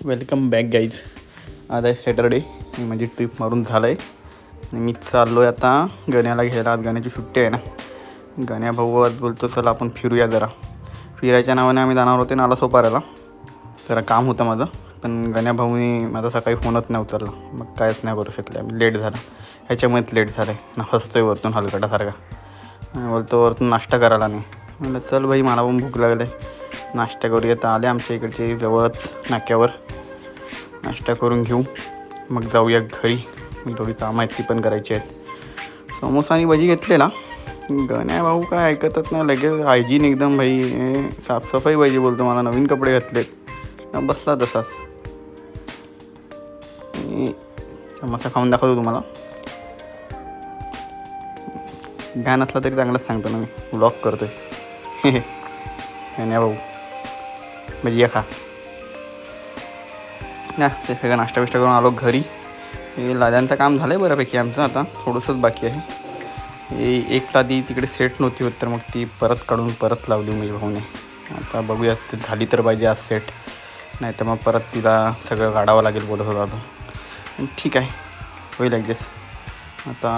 Welcome back guys. आज आहे Saturday. माझी ट्रिप मारून झालं आहे आणि मी चाललो आहे आता गण्याला घ्यायला. आज गण्याची सुट्टी आहे ना. गण्या भाऊ आज बोलतो चला आपण फिरूया जरा. फिरायच्या नावाने आम्ही जाणार होते नालासोपाऱ्याला. जरा काम होतं माझं, पण गण्या भाऊने माझा सकाळी फोनच नाही उचलला. मग कायच नाही करू शकले आम्ही. लेट झाला, ह्याच्यामुळेच लेट झालं आहे ना. हसतोय वरतून हलकटासारखा. बोलतो वरतून नाश्ता करायला नाही. म्हणलं चल भाई, मला पण भूक लागलं आहे, नाश्ता करूया. तर आले आमच्या इकडचे जवळच नाक्यावर. नाश्ता करून घेऊ, मग जाऊया घरी. थोडी कामं आहेत ती पण करायची आहेत. समोसा आणि भजी घेतलेला. गण्या भाऊ काय ऐकतच नाही, लगेच हायजीन एकदम भाई. साफसफाई पाहिजे बोलतो. मला नवीन कपडे घातलेत, बसला तसाच. समोसा खाऊन दाखवतो तुम्हाला. घाण असला तरी चांगलंच सांगतो ना मी, व्लॉग करतो आहे. गण्या भाऊ भजी खा ना. ते सगळं नाश्ता बिष्टा करून आलो घरी. हे लाद्यांचं काम झालं आहे बऱ्यापैकी आमचं. आता थोडंसंच बाकी आहे. हे एक लादी तिकडे सेट नव्हती होत, तर मग ती परत काढून परत लावली माझ्या भाऊने. आता बघूया ते झाली तर पाहिजे आज सेट, नाही तर मग परत तिला सगळं काढावं लागेल बोलत होता तो. ठीक आहे, होईल ॲडजस्ट. आता